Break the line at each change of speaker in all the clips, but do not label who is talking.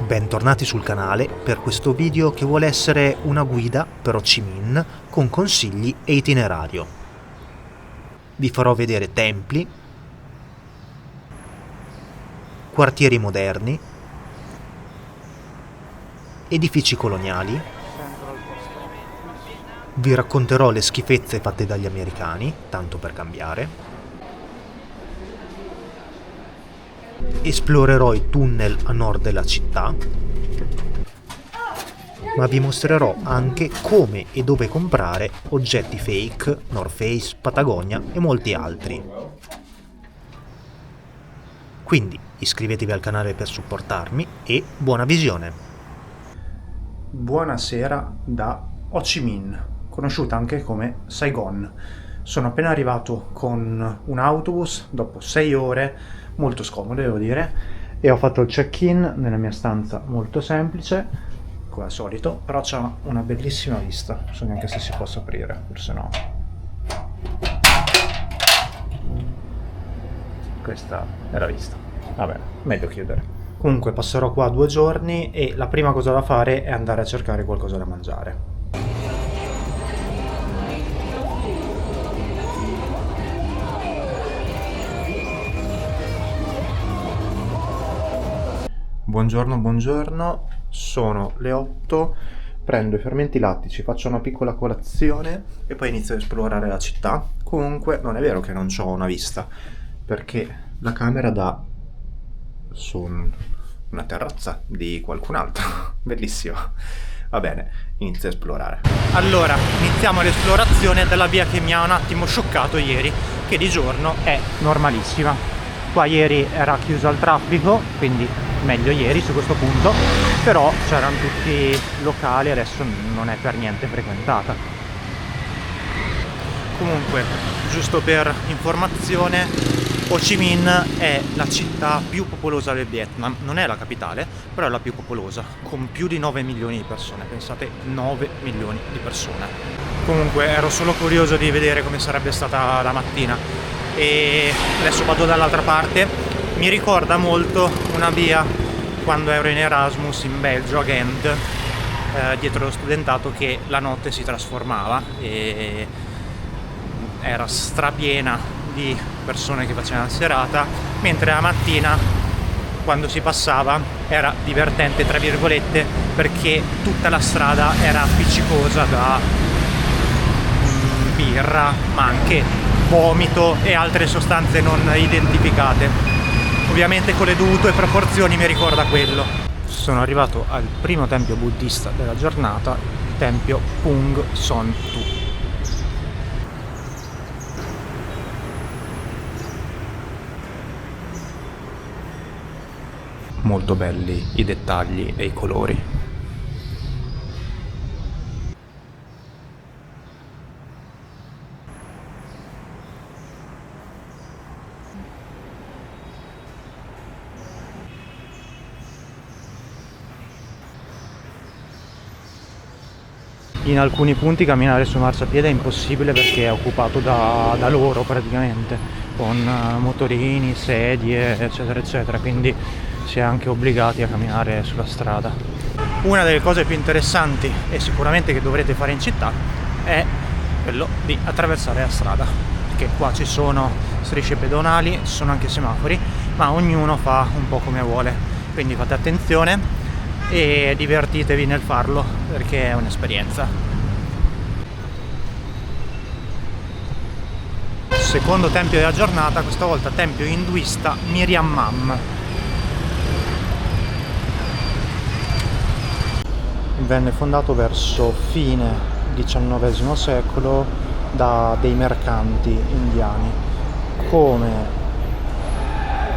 Bentornati sul canale per questo video che vuole essere una guida per Ho Chi Minh con consigli e itinerario. Vi farò vedere templi, quartieri moderni, edifici coloniali, vi racconterò le schifezze fatte dagli americani, tanto per cambiare, esplorerò i tunnel a nord della città, ma vi mostrerò anche come e dove comprare oggetti fake, North Face, Patagonia e molti altri. Quindi iscrivetevi al canale per supportarmi e buona visione!
Buonasera da Ho Chi Minh, conosciuta anche come Saigon. Sono appena arrivato con un autobus dopo 6 ore, molto scomodo devo dire, e ho fatto il check-in nella mia stanza molto semplice, come al solito, però c'ha una bellissima vista, non so neanche se si possa aprire, forse no. Questa è la vista, vabbè, meglio chiudere. Comunque passerò qua 2 giorni e la prima cosa da fare è andare a cercare qualcosa da mangiare. Buongiorno, sono le 8, prendo i fermenti lattici, faccio una piccola colazione e poi inizio ad esplorare la città. Comunque non è vero che non ho una vista, perché la camera dà su una terrazza di qualcun altro, bellissima. Va bene, inizio a esplorare. Allora, iniziamo l'esplorazione della via che mi ha un attimo scioccato ieri, che di giorno è normalissima. Qua ieri era chiuso al traffico, quindi meglio ieri su questo punto, però c'erano tutti locali, adesso non è per niente frequentata. Comunque, giusto per informazione, Ho Chi Minh è la città più popolosa del Vietnam, non è la capitale, però è la più popolosa, con più di 9 milioni di persone, pensate 9 milioni di persone. Comunque ero solo curioso di vedere come sarebbe stata la mattina e adesso vado dall'altra parte. Mi ricorda molto una via quando ero in Erasmus in Belgio a Ghent, dietro lo studentato, che la notte si trasformava e era strapiena di persone che facevano la serata, mentre la mattina quando si passava era divertente tra virgolette perché tutta la strada era appiccicosa da birra, ma anche vomito e altre sostanze non identificate. Ovviamente con le dovute proporzioni mi ricorda quello. Sono arrivato al primo tempio buddista della giornata, il tempio Phung Son Tu. Molto belli i dettagli e i colori. In alcuni punti camminare su marciapiede è impossibile perché è occupato da loro praticamente, con motorini, sedie, eccetera eccetera, quindi si è anche obbligati a camminare sulla strada. Una delle cose più interessanti e sicuramente che dovrete fare in città è quello di attraversare la strada, perché qua ci sono strisce pedonali, ci sono anche semafori, ma ognuno fa un po' come vuole, quindi fate attenzione e divertitevi nel farlo perché è un'esperienza. Secondo tempio della giornata, questa volta tempio induista Miriammam. Venne fondato verso fine XIX secolo da dei mercanti indiani. Come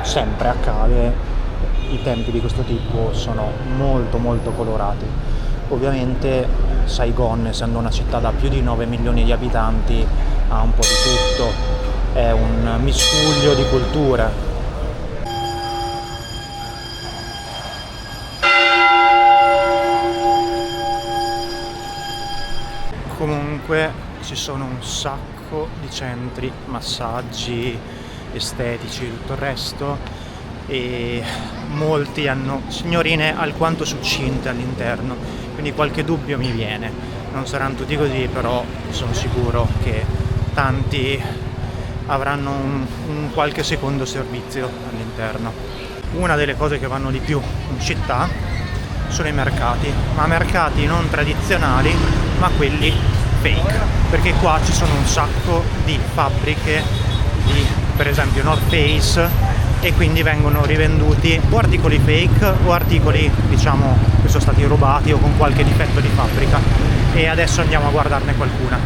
sempre accade, i templi di questo tipo sono molto colorati. Ovviamente Saigon, essendo una città da più di 9 milioni di abitanti, ha un po' di tutto, è un miscuglio di culture. Comunque ci sono un sacco di centri, massaggi estetici e tutto il resto, e molti hanno signorine alquanto succinte all'interno, quindi qualche dubbio mi viene. Non saranno tutti così, però sono sicuro che tanti avranno un qualche secondo servizio all'interno. Una delle cose che vanno di più in città sono i mercati, ma mercati non tradizionali, ma quelli fake, perché qua ci sono un sacco di fabbriche di, per esempio, North Face, e quindi vengono rivenduti o articoli fake o articoli, diciamo, che sono stati rubati o con qualche difetto di fabbrica, e adesso andiamo a guardarne qualcuna.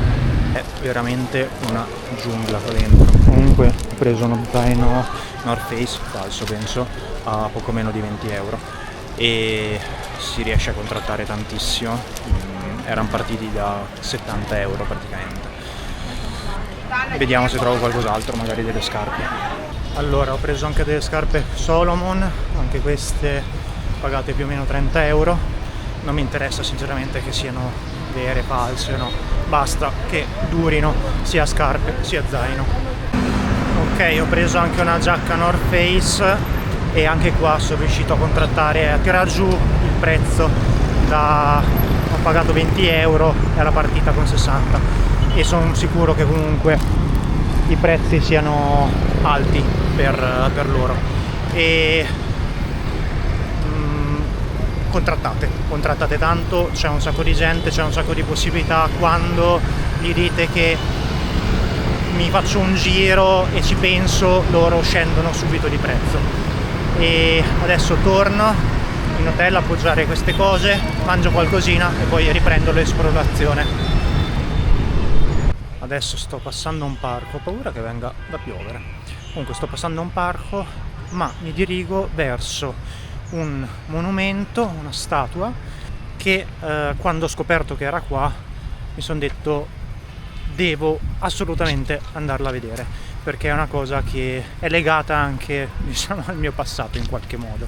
È veramente una giungla qua dentro. Comunque ho preso uno zaino North Face falso, penso, a poco meno di 20 euro, e si riesce a contrattare tantissimo. Erano partiti da 70 euro praticamente. Vediamo se trovo qualcos'altro, magari delle scarpe. Allora, ho preso anche delle scarpe Solomon, anche queste pagate più o meno 30 euro. Non mi interessa sinceramente che siano vere, false, no. Basta che durino sia scarpe sia zaino. Ok, ho preso anche una giacca North Face e anche qua sono riuscito a contrattare, a tirar giù il prezzo. Ho pagato 20 euro e era partita con 60, e sono sicuro che comunque i prezzi siano alti per loro. E contrattate tanto, c'è un sacco di gente, c'è un sacco di possibilità. Quando gli dite che mi faccio un giro e ci penso, loro scendono subito di prezzo. E adesso torno in hotel a appoggiare queste cose, mangio qualcosina e poi riprendo l'esplorazione. Adesso sto passando un parco, ho paura che venga da piovere. Comunque sto passando un parco, ma mi dirigo verso un monumento, una statua, che quando ho scoperto che era qua mi sono detto devo assolutamente andarla a vedere, perché è una cosa che è legata anche, diciamo, al mio passato in qualche modo.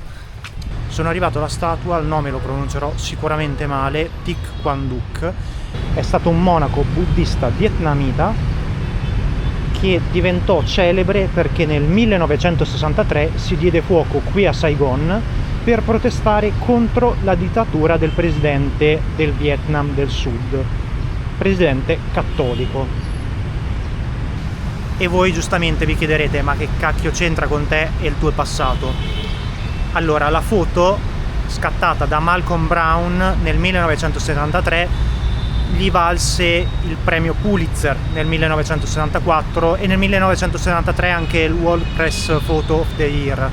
Sono arrivato alla statua, il nome lo pronuncerò sicuramente male, Thich Quang Duc. È stato un monaco buddista vietnamita che diventò celebre perché nel 1963 si diede fuoco qui a Saigon per protestare contro la dittatura del presidente del Vietnam del Sud, presidente cattolico. E voi giustamente vi chiederete: ma che cacchio c'entra con te e il tuo passato? Allora, la foto scattata da Malcolm Brown nel 1973 gli valse il premio Pulitzer nel 1974 e nel 1973 anche il World Press Photo of the Year,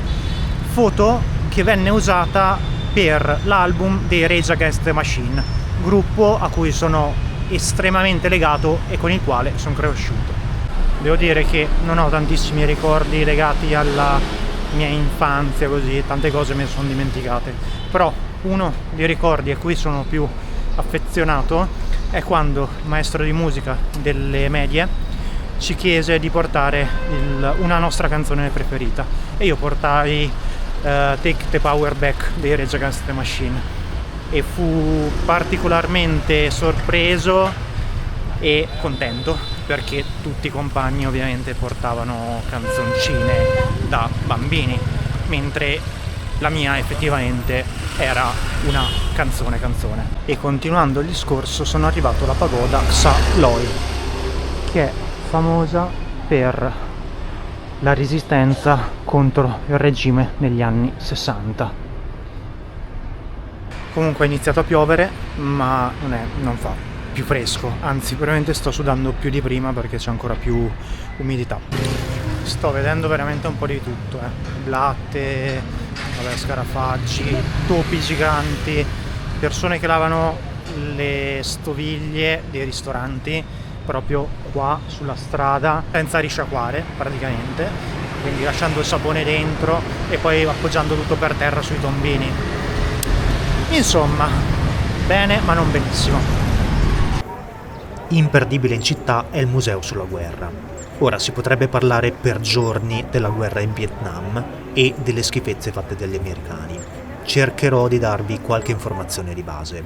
foto che venne usata per l'album dei Rage Against the Machine, gruppo a cui sono estremamente legato e con il quale sono cresciuto. Devo dire che non ho tantissimi ricordi legati alla mia infanzia, così tante cose me ne sono dimenticate, però uno dei ricordi a cui sono più affezionato è quando il maestro di musica delle medie ci chiese di portare una nostra canzone preferita, e io portai Take the Power Back dei Rage Against the Machine, e fu particolarmente sorpreso e contento perché tutti i compagni ovviamente portavano canzoncine da bambini, mentre la mia effettivamente era una canzone. E continuando il discorso sono arrivato alla pagoda Ksa Loi, che è famosa per la resistenza contro il regime negli anni 60. Comunque è iniziato a piovere, ma non fa più fresco, anzi veramente sto sudando più di prima perché c'è ancora più umidità. Sto vedendo veramente un po' di tutto, blatte, scarafaggi, topi giganti, persone che lavano le stoviglie dei ristoranti proprio qua sulla strada senza risciacquare praticamente, quindi lasciando il sapone dentro e poi appoggiando tutto per terra sui tombini. Insomma, bene ma non benissimo.
Imperdibile in città è il museo sulla guerra. Ora si potrebbe parlare per giorni della guerra in Vietnam e delle schifezze fatte dagli americani. Cercherò di darvi qualche informazione di base.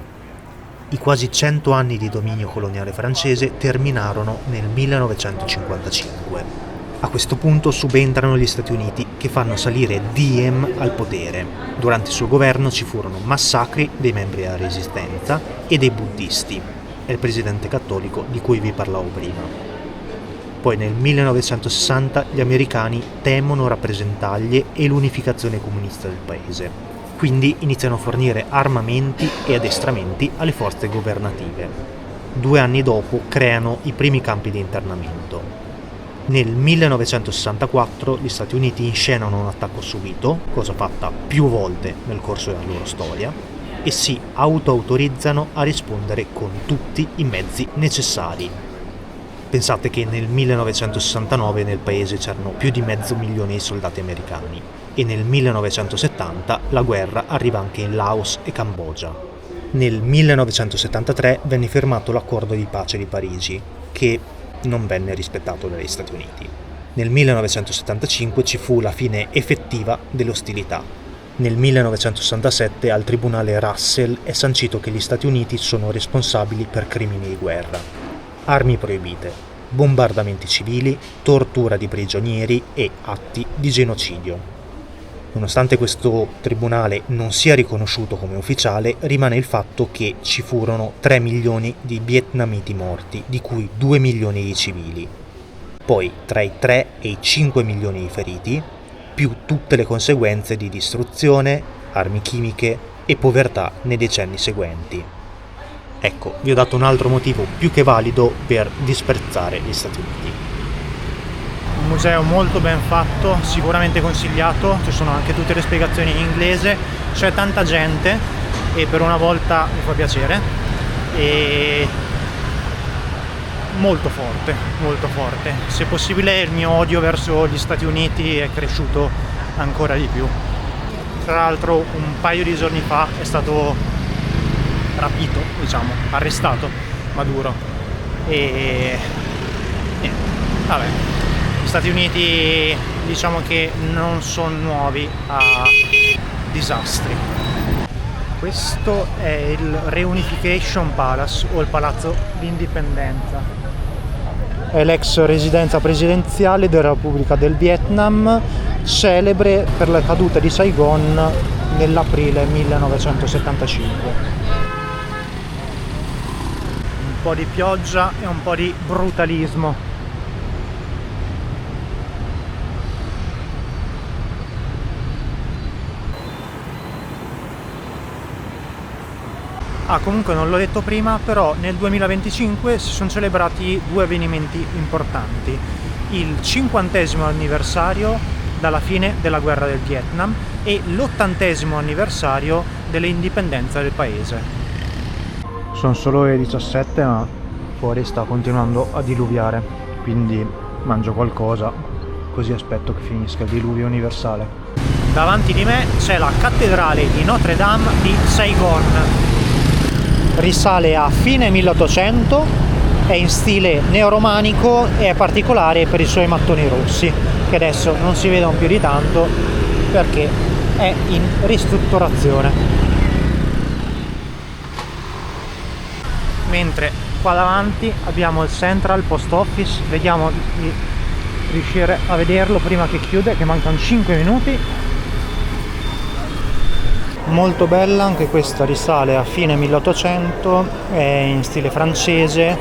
I quasi 100 anni di dominio coloniale francese terminarono nel 1955. A questo punto subentrano gli Stati Uniti, che fanno salire Diem al potere. Durante il suo governo ci furono massacri dei membri della Resistenza e dei buddisti. È il presidente cattolico di cui vi parlavo prima. Poi nel 1960 gli americani temono rappresentaglie e l'unificazione comunista del paese. Quindi iniziano a fornire armamenti e addestramenti alle forze governative. 2 anni dopo creano i primi campi di internamento. Nel 1964 gli Stati Uniti inscenano un attacco subito, cosa fatta più volte nel corso della loro storia, e si autorizzano a rispondere con tutti i mezzi necessari. Pensate che nel 1969 nel paese c'erano più di 500.000 di soldati americani e nel 1970 la guerra arriva anche in Laos e Cambogia. Nel 1973 venne firmato l'accordo di pace di Parigi, che non venne rispettato dagli Stati Uniti. Nel 1975 ci fu la fine effettiva delle ostilità. Nel 1967 al tribunale Russell è sancito che gli Stati Uniti sono responsabili per crimini di guerra, armi proibite, bombardamenti civili, tortura di prigionieri e atti di genocidio. Nonostante questo tribunale non sia riconosciuto come ufficiale, rimane il fatto che ci furono 3 milioni di vietnamiti morti, di cui 2 milioni di civili. Poi tra i 3 e i 5 milioni di feriti, più tutte le conseguenze di distruzione, armi chimiche e povertà nei decenni seguenti. Ecco, vi ho dato un altro motivo più che valido per disprezzare gli Stati Uniti.
Un museo molto ben fatto, sicuramente consigliato, ci sono anche tutte le spiegazioni in inglese, c'è tanta gente e per una volta mi fa piacere, e molto forte, molto forte. Se possibile il mio odio verso gli Stati Uniti è cresciuto ancora di più. Tra l'altro un paio di giorni fa è stato rapito, diciamo, arrestato Maduro e vabbè. Gli Stati Uniti diciamo che non sono nuovi a disastri. Questo è il Reunification Palace o il Palazzo d'Indipendenza. È l'ex residenza presidenziale della Repubblica del Vietnam, celebre per la caduta di Saigon nell'aprile 1975. Un po' di pioggia e un po' di brutalismo. Comunque non l'ho detto prima, però nel 2025 si sono celebrati 2 avvenimenti importanti. Il 50° anniversario dalla fine della guerra del Vietnam e l'80° anniversario dell'indipendenza del paese. Sono solo le 17, ma fuori sta continuando a diluviare, quindi mangio qualcosa, così aspetto che finisca il diluvio universale. Davanti di me c'è la cattedrale di Notre Dame di Saigon. Risale a fine 1800, è in stile neoromanico e è particolare per i suoi mattoni rossi, che adesso non si vedono più di tanto perché è in ristrutturazione. Mentre qua davanti abbiamo il Central Post Office, vediamo di riuscire a vederlo prima che chiude, che mancano 5 minuti. Molto bella, anche questa risale a fine 1800, è in stile francese,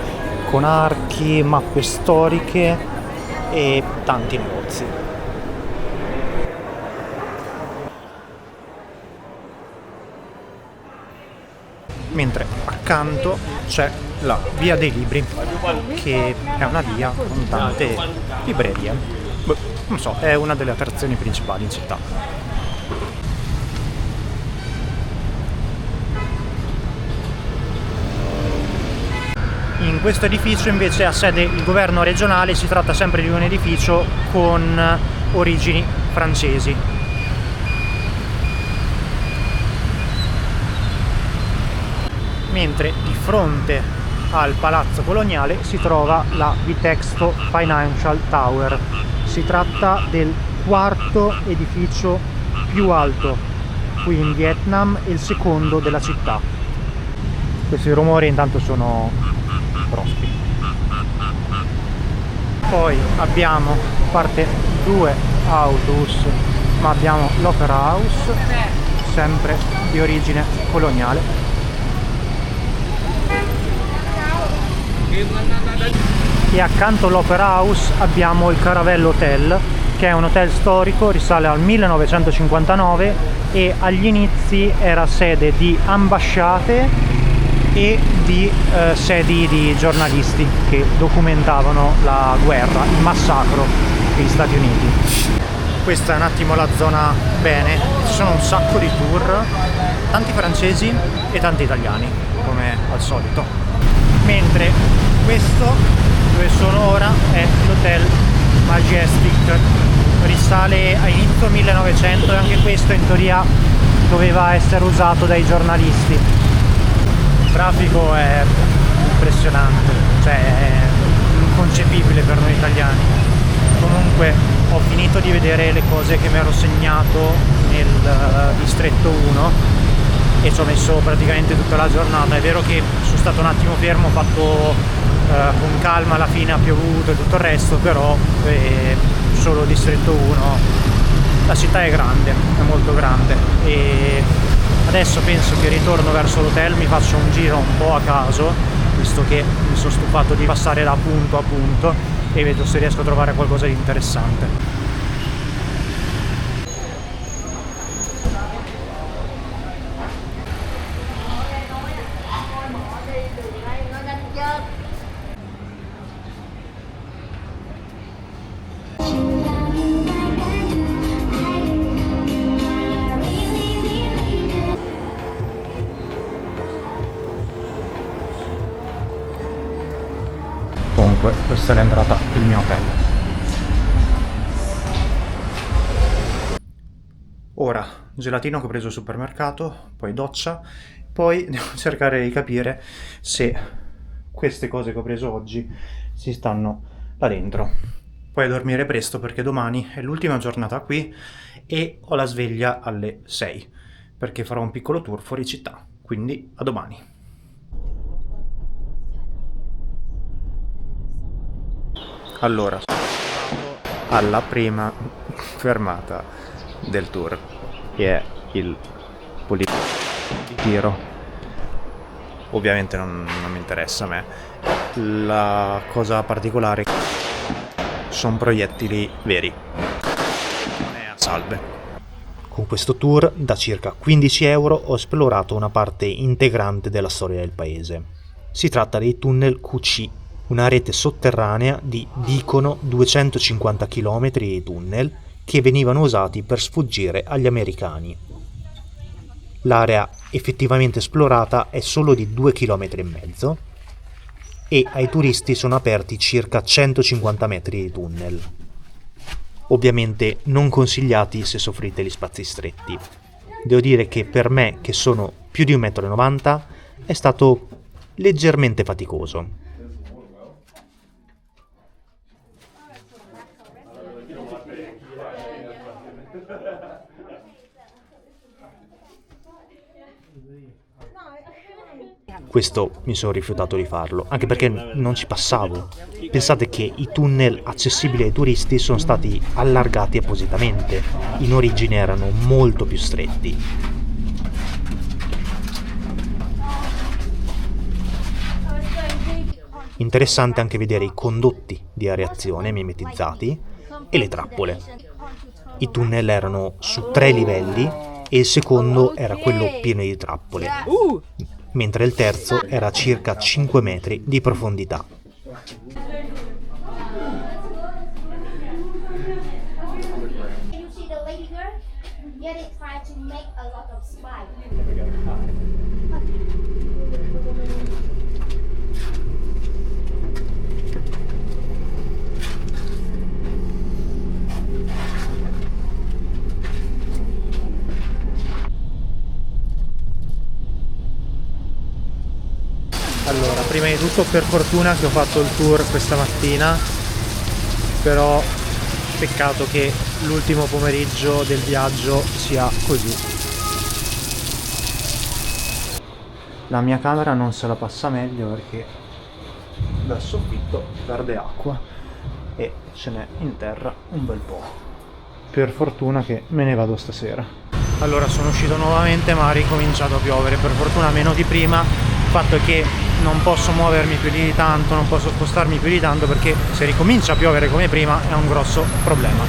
con archi, mappe storiche e tanti negozi. Mentre accanto c'è la Via dei Libri, che è una via con tante librerie. Non so, è una delle attrazioni principali in città. In questo edificio invece ha sede il governo regionale, si tratta sempre di un edificio con origini francesi. Mentre di fronte al palazzo coloniale si trova la Bitexto Financial Tower. Si tratta del 4º edificio più alto qui in Vietnam e il 2º della città. Questi rumori intanto sono prospi. Poi abbiamo, a parte 2 autobus, ma abbiamo l'Opera House, sempre di origine coloniale. E accanto all'Opera House abbiamo il Caravelle Hotel, che è un hotel storico, risale al 1959 e agli inizi era sede di ambasciate e di sedi di giornalisti che documentavano la guerra, il massacro degli Stati Uniti. Questa è un attimo la zona bene, ci sono un sacco di tour, tanti francesi e tanti italiani, come al solito. Mentre questo, dove sono ora, è l'Hotel Majestic, risale a inizio 1900 e anche questo in teoria doveva essere usato dai giornalisti. Il grafico è impressionante, cioè è inconcepibile per noi italiani. Comunque ho finito di vedere le cose che mi ero segnato nel distretto 1 e ci ho messo praticamente tutta la giornata. È vero che sono stato un attimo fermo, ho fatto con calma, alla fine ha piovuto e tutto il resto, però solo distretto 1. La città è grande, è molto grande e adesso penso che ritorno verso l'hotel, mi faccio un giro un po' a caso, visto che mi sono stufato di passare da punto a punto e vedo se riesco a trovare qualcosa di interessante. Comunque questa è l'entrata del mio hotel. Ora gelatino che ho preso al supermercato, poi doccia, poi devo cercare di capire se queste cose che ho preso oggi si stanno là dentro. Poi a dormire presto perché domani è l'ultima giornata qui e ho la sveglia alle 6 perché farò un piccolo tour fuori città, quindi a domani. Allora, alla prima fermata del tour, che è il Politiro. Ovviamente non mi interessa a me. La cosa particolare sono proiettili veri. Non è a salve. Con questo tour da circa 15 euro ho esplorato una parte integrante della storia del paese. Si tratta dei tunnel QC, una rete sotterranea di, dicono, 250 km di tunnel che venivano usati per sfuggire agli americani. L'area effettivamente esplorata è solo di 2,5 km e ai turisti sono aperti circa 150 metri di tunnel. Ovviamente non consigliati se soffrite gli spazi stretti. Devo dire che per me, che sono più di 1,90 m, è stato leggermente faticoso. Questo mi sono rifiutato di farlo, anche perché non ci passavo. Pensate che i tunnel accessibili ai turisti sono stati allargati appositamente, in origine erano molto più stretti. Interessante anche vedere i condotti di areazione mimetizzati e le trappole. I tunnel erano su 3 livelli e il secondo era quello pieno di trappole, mentre il terzo era a circa 5 metri di profondità. Allora, prima di tutto per fortuna che ho fatto il tour questa mattina, però peccato che l'ultimo pomeriggio del viaggio sia così. La mia camera non se la passa meglio perché dal soffitto perde acqua, e ce n'è in terra un bel po'. Per fortuna che me ne vado stasera. Allora sono uscito nuovamente ma ha ricominciato a piovere, per fortuna meno di prima. Il fatto è che non posso muovermi più di tanto, non posso spostarmi più di tanto, perché se ricomincia a piovere come prima è un grosso problema.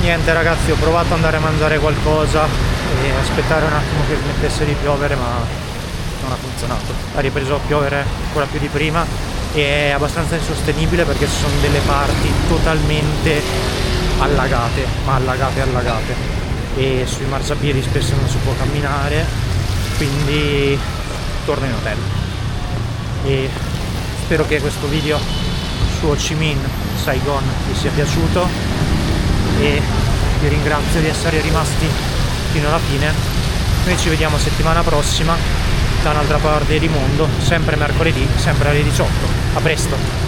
Niente ragazzi, ho provato ad andare a mangiare qualcosa e aspettare un attimo che smettesse di piovere, ma non ha funzionato. Ha ripreso a piovere ancora più di prima e è abbastanza insostenibile perché ci sono delle parti totalmente allagate, ma allagate, e sui marciapiedi spesso non si può camminare, quindi torno in hotel. E spero che questo video su Ho Chi Minh, Saigon vi sia piaciuto e vi ringrazio di essere rimasti fino alla fine. Noi ci vediamo settimana prossima da un'altra parte di mondo, sempre mercoledì, sempre alle 18. A presto!